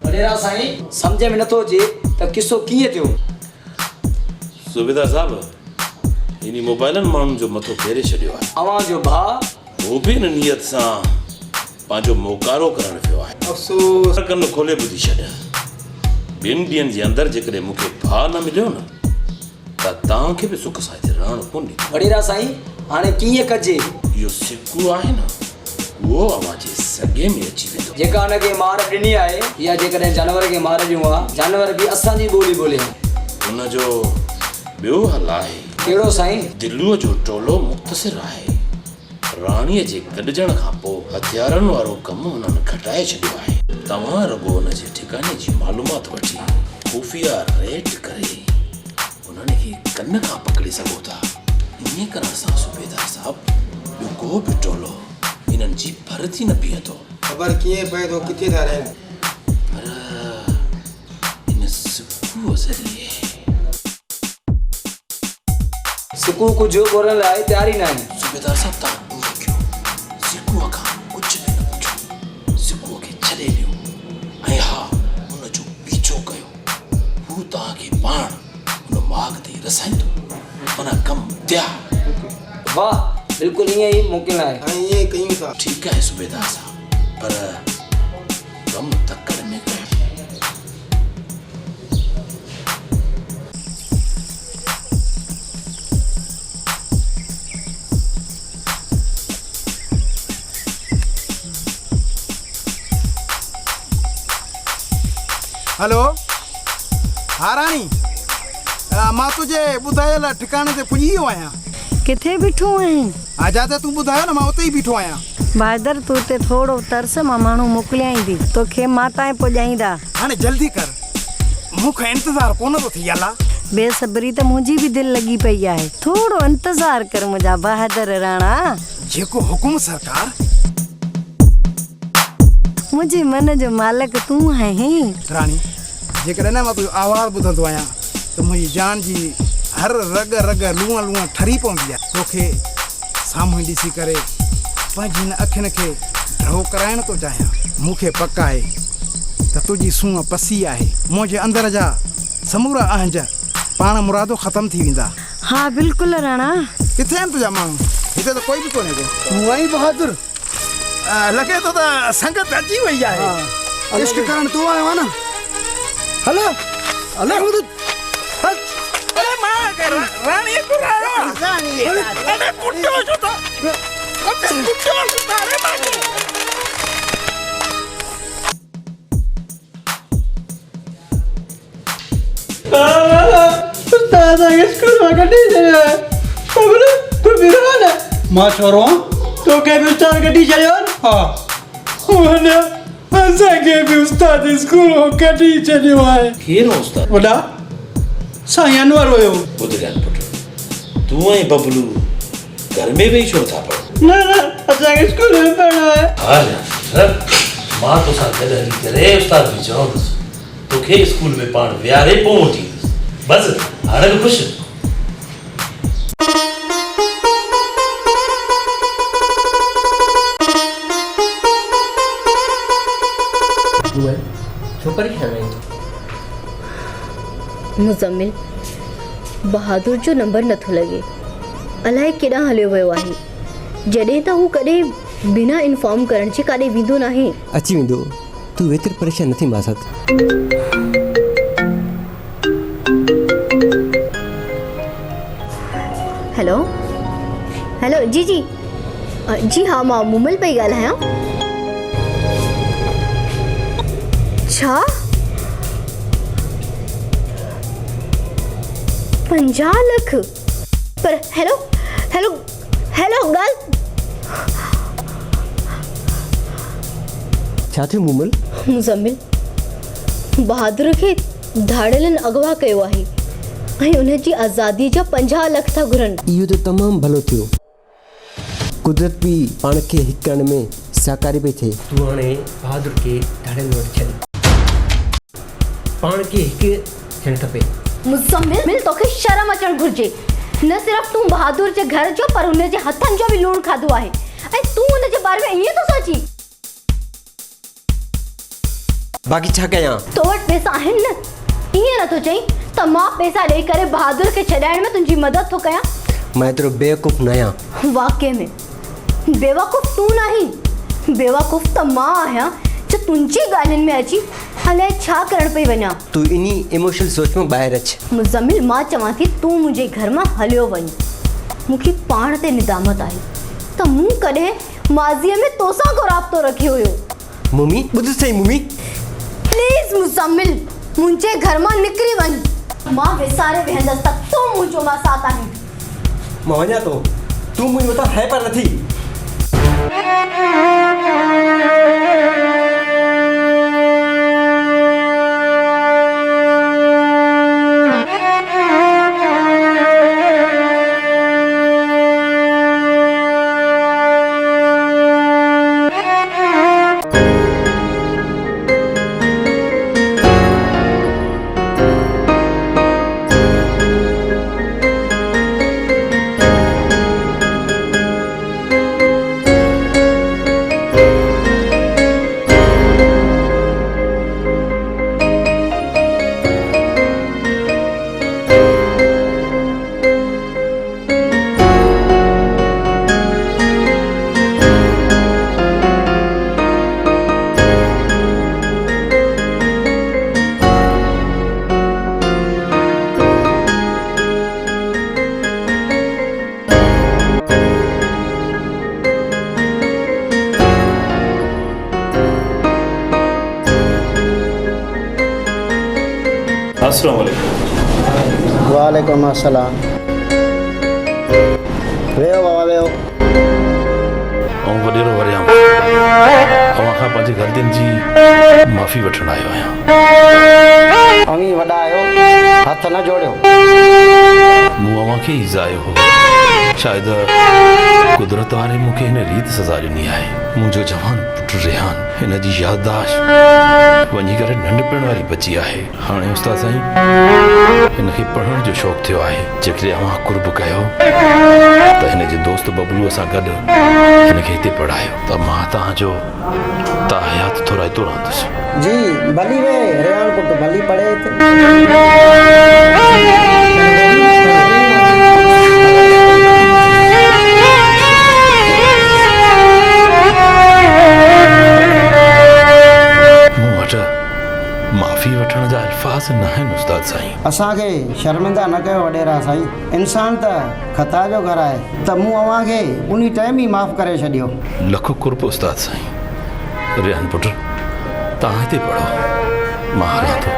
वडेरा साईं समझ में नथो अचे त किसो कीअं थियो। सुबेदार साहब इन मोबाइलन माण्हुनि जो मथो फेरे छॾियो आहे। अवां जो भाउ वो भी इन नियत सां पंहिंजो मोकारो करणु पियो आहे। अफ़सोस कन खोले ॿुधी छॾ। ॿिनि ॾींहंनि जे अंदरि जेकॾहिं मूंखे भाउ न मिलियो न त तव्हांखे बि सुख सां हिते रहणु कोन ॾींदो। वडेरा साईं हाणे कीअं कजे। इहो सिकू आहे न उहो अवां जे सॻे में अची वेंदो। जेका हुनखे मार ॾिनी आहे या जेकॾहिं जानवर खे मार ॾियूं आहे जानवर बि असांजी ॿोली ॿोले हुनजो ॿियो हल आहे। कहिड़ो साईं। दिल्लीअ जो टोलो मुख़्तसिर आहे। राणीअ जे गॾिजण खां पोइ हथियारनि वारो कमु हुननि घटाए छॾियो आहे। तव्हां रुॻो हुनजे ठिकाने जी मालूमात वठी खुफ़िया रेड करे हुननि खे कन खां पकड़े सघो था। इन करण सां सूबेदार साहब ॿियो को बि टोलो इन्हनि जी भरती न बीहंदो। ख़बर कीअं पए थो किथे था रहनि। पर इन सिकूअ ज़रिए सिकू कुझु ॻोल्हण लाइ तयारी न आहे। सूबेदार साहब तव्हां ईअं कयो सिकूअ खां कुझु बि न पुछो। सिकूअ खे छॾे ॾियो ऐं हा हुनजो पीछो कयो। हू तव्हांखे पाण हुन माॻ ते रसाईंदो। हुन कमु तयारु। वाह बिल्कुलु ईअं ई मुमकिन आहे। हाणे ईअं कयूं था। ठीकु आहे सूबेदार साहब पर कमु तकड़ में कयो। हेलो हा राणी मां तुंहिंजे ॿुधायल ठिकाणे ते पुॼी वियो आहियां। किथे बीठो आहीं? आजा त तूं ॿुधायो न मां उते ई बीठो आहियां। बहादुर तूं ते थोड़ो तरस मां माण्हू मोकिलियाई थी तोखे माता पुॼाईंदा। हाणे जल्दी कर मूंखे इंतज़ारु कोन थो थी अला। बेसब्री त मुंहिंजी बि दिलि लॻी पई आहे। थोड़ो इंतज़ार कर मुंहिंजा बहादुर राणा। जेको हुकुम सरकार। मुंहिंजे मन जो मालिक तूं आहीं। राणी जेकॾहिं न मां तुंहिंजो आवाज़ ॿुधंदो आहियां त मुंहिंजी जान जी हर रग रग लूअं लूअं ठरी पवंदी आहे। तोखे साम्हूं ॾिसी करे पंहिंजी हिन अखियुनि खे ड्रो कराइण थो चाहियां। मूंखे पक आहे त तुंहिंजी सूंहं पसी आहे। मुंहिंजे अंदर जा समूरा अहंज पाण मुरादो ख़तमु थी वेंदा। हा बिल्कुलु राणा। किथे आहिनि तुंहिंजा माण्हू? हिते त कोई बि कोन्हे को। वही बहादुर लॻे थो त संगत अची वई आहे। इश्क करण तूं आयो आहे न। हलो हलो अरे मां राणी घुरायो। अरे कुट्टो छो था? अरे कुट्टो छो था? अरे मां उस्ताद स्कूल में गड्डी चलियो है। बाबू तू बिरो ना मां छोरो तो के भी उस्ताद गड्डी चलियो। हां ओने असांखे भी उस्ताद स्कूल में गड्डी चलियो है। केरु उस्ताद? वॾा साईं अनवर हुयो। ॿुध ॻाल्हि पुटु तूं ऐं बबलू घर में वेही छो था पढ़ो? न न असांखे स्कूल में पढ़णो आहे। हा मां तोसां गॾु हली करे उस्ताद बि चवंदुसि तोखे स्कूल में पाण विहारे पोइ वठी बसि हाणे बि ख़ुशि। मुज़म्मिल बहादुर जो नंबर नथो लॻे। अलाए केॾांहुं हलियो वियो आहे। जॾहिं त हू कॾहिं बिना इन्फॉर्म करण जे काॾे वेंदो नाहे। अची वेंदो तूं एतिरी परेशान न थी मासात। हेलो हेलो जी जी जी हाँ मां मुमल पई ॻाल्हायां। छा 50 लख? पर हेलो हेलो हेलो ॻाल्हि छा थियो मुमल? मुज़म्मिल बहादुर खे धाड़ेलनि अगवा कयो आहे ऐं उन जी आज़ादी जा 50 लख था घुरनि। इहो त तमामु भलो थियो। कुदरत बि पाण खे हिकु करण में सहकारी पई थिए। तूं हाणे बहादुर खे धाड़ेलनि वटि छॾ। पाण खे हिकु थियणु खपे। मुज़म्मिल तोखे शर्म अचणु घुरिजे। न सिर्फ़ तूं बहादुर जे घर जो पर हुन जे हथनि जो बि लूणु खाधो आहे ऐं तूं हुन जे बारे में ईअं थो सोची। बाक़ी छा कयां? तो वटि पैसा आहिनि न, ईअं नथो चई त मां पैसा ॾेई करे बहादुर खे छॾाइण में तुंहिंजी मदद थो कयां? मां एतिरो बेवकूफ़ न आहियां। वाक़ई में बेवकूफ़ तूं नहीं, बेवकूफ़ त मां आहियां जो तुंहिंजी ॻाल्हियुनि में अची अलाए छा करण पई वञा। तूं इन्ही इमोशनल सोच में ॿाहिरि अच। मुज़म्मिल, मां चवां थी तूं मुंहिंजे घर मां हलियो वञ। मूंखे पाण ते निदामत आहे त मूं कॾहिं माज़ीअ में तोसां को राब्तो रखियो हुयो। मम्मी ॿुध सही मम्मी, प्लीज़ मुज़म्मिल, मुंहिंजे घर मां निकिरी वञ। मां विसारे वेहंदसि त तूं मुंहिंजो मां साथ आहीं। मां वञा थो, तूं मुंहिंजे मथां है पर नथी। अस्सलाम वालेकुम। वालेकुम अस्सलाम। वेहो बाबा वेहो। ऐं वॾेरो वरियाम, अव्हां खां पंहिंजी ग़लतियुनि जी माफ़ी वठणु आयो आहियां। अवी वॾा आहियो, हथ न जोड़ियो। मूं अव्हां खे ई ज़ायो हो, शायदि कुदरत वारे मूंखे हिन रीत सज़ा ॾिनी आहे। मुंहिंजो जवान पुटु रेहान, हिन जी याददाश्त वञी करे नंढपण वारी बची आहे। हाणे उस्ताद साईं, हिन खे पढ़ण जो शौक़ु थियो आहे। जेकॾहिं अव्हां कुर्ब कयो त हिन जे दोस्त बबलूअ सां गॾु हिन खे हिते पढ़ायो त मां तव्हांजो ताहयात थोराईंदो रहंदुसि। जी भली वे रेहान पुट भली पढ़े हिते। माफ़ी वठण जा अल्फाज़ न आहिनि उस्ताद साईं। असांखे शर्मिंदा न कयो वॾेरा साईं। इंसान त ख़ता जो घर आहे त मूं अव्हां खे उन टाइम ई माफ़ करे छॾियो। लखो कुर्ब उस्ताद साईं। रेहान पुट, तव्हां हिते पढ़ो, मां हलां थो।